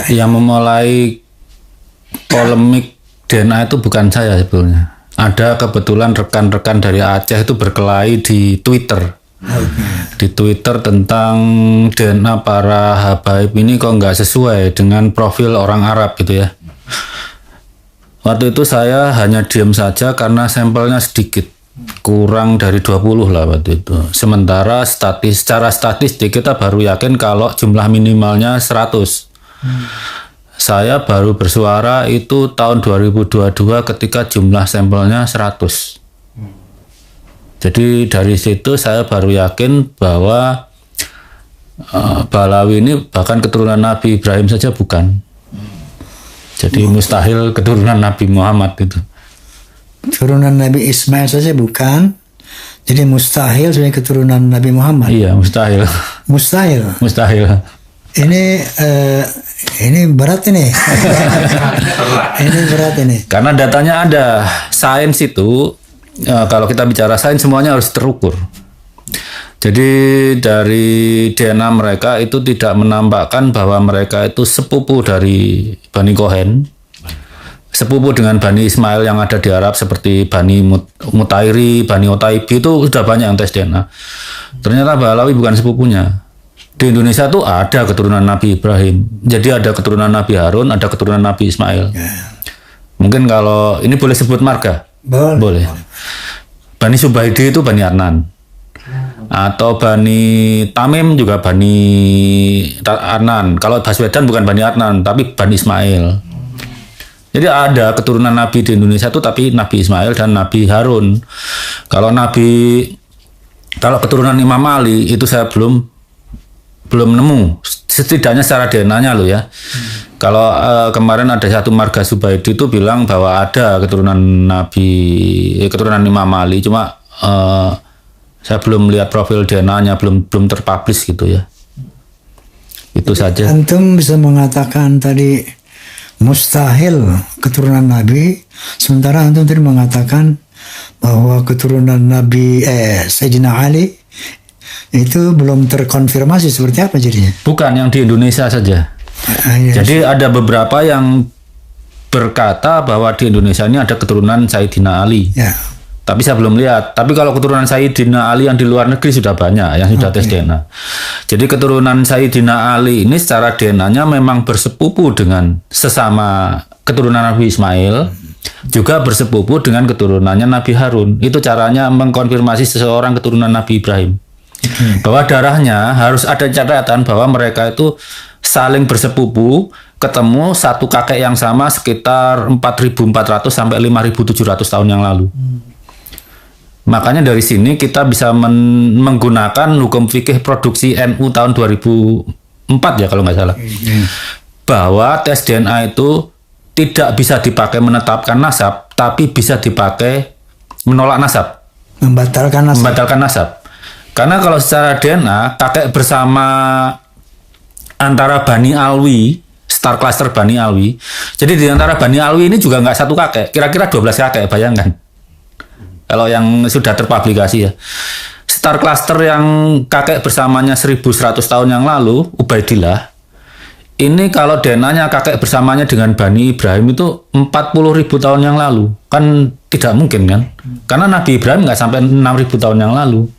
Yang memulai polemik DNA itu bukan saya sebetulnya. Ada kebetulan rekan-rekan dari Aceh itu berkelahi di Twitter. Di Twitter tentang DNA para habaib ini kok nggak sesuai dengan profil orang Arab gitu ya. Waktu itu saya hanya diam saja karena sampelnya sedikit, kurang dari 20 lah waktu itu. Sementara secara statistik kita baru yakin kalau jumlah minimalnya 100. Saya baru bersuara itu tahun 2022 ketika jumlah sampelnya 100. Jadi dari situ saya baru yakin bahwa Balawi ini bahkan keturunan Nabi Ibrahim saja bukan. Jadi mustahil keturunan Nabi Muhammad itu. Keturunan Nabi Ismail saja bukan. Jadi mustahil sebagai keturunan Nabi Muhammad. Iya, mustahil. Mustahil. Mustahil. Ini berat ini. Ini berat ini. Karena datanya ada. Sains itu kalau kita bicara sains semuanya harus terukur. Jadi dari DNA mereka itu tidak menampakkan bahwa mereka itu sepupu dari Bani Kohen, sepupu dengan Bani Ismail yang ada di Arab seperti Bani Mutairi, Bani Otaibi itu sudah banyak yang tes DNA. Ternyata Balawi bukan sepupunya. Di Indonesia tuh ada keturunan Nabi Ibrahim, jadi ada keturunan Nabi Harun, ada keturunan Nabi Ismail. Mungkin kalau ini boleh sebut marga? Boleh. Bani Subaidi itu Bani Adnan. Atau Bani Tamim juga Bani Adnan. Kalau Baswedan bukan Bani Adnan, tapi Bani Ismail. Jadi ada keturunan Nabi di Indonesia itu, tapi Nabi Ismail dan Nabi Harun. Kalau keturunan Imam Ali itu saya belum nemu. Setidaknya secara DNA-nya loh ya. Kalau kemarin ada satu marga Subaidi itu bilang bahwa ada keturunan Imam Ali, cuma saya belum lihat profil DNA-nya, belum terpublish gitu ya. Itu saja. Antum bisa mengatakan tadi mustahil keturunan Nabi, sementara antum tadi mengatakan bahwa keturunan Nabi Sayyidina Ali itu belum terkonfirmasi. Seperti apa jadinya? Bukan yang di Indonesia saja. Yes. Jadi ada beberapa yang berkata bahwa di Indonesia ini ada keturunan Sayyidina Ali. Ya. Tapi saya belum lihat. Tapi kalau keturunan Sayyidina Ali yang di luar negeri sudah banyak yang sudah tes DNA. Jadi keturunan Sayyidina Ali ini secara DNA-nya memang bersepupu dengan sesama keturunan Nabi Ismail, juga bersepupu dengan keturunannya Nabi Harun. Itu caranya mengkonfirmasi seseorang keturunan Nabi Ibrahim. Bahwa darahnya harus ada catatan bahwa mereka itu saling bersepupu, ketemu satu kakek yang sama sekitar 4.400 sampai 5.700 tahun yang lalu. Makanya dari sini kita bisa menggunakan hukum fikih produksi NU tahun 2004 ya kalau nggak salah. Bahwa tes DNA itu tidak bisa dipakai menetapkan nasab, tapi bisa dipakai menolak nasab. Membatalkan nasab. Karena kalau secara DNA, kakek bersama antara Bani Alwi, star cluster Bani Alwi. Jadi di antara Bani Alwi ini juga nggak satu kakek, kira-kira 12 kakek, bayangkan. Kalau yang sudah terpublikasi ya. Star cluster yang kakek bersamanya 1100 tahun yang lalu, Ubaidillah, ini kalau DNA-nya kakek bersamanya dengan Bani Ibrahim itu 40.000 tahun yang lalu. Kan tidak mungkin kan? Karena Nabi Ibrahim nggak sampai 6.000 tahun yang lalu.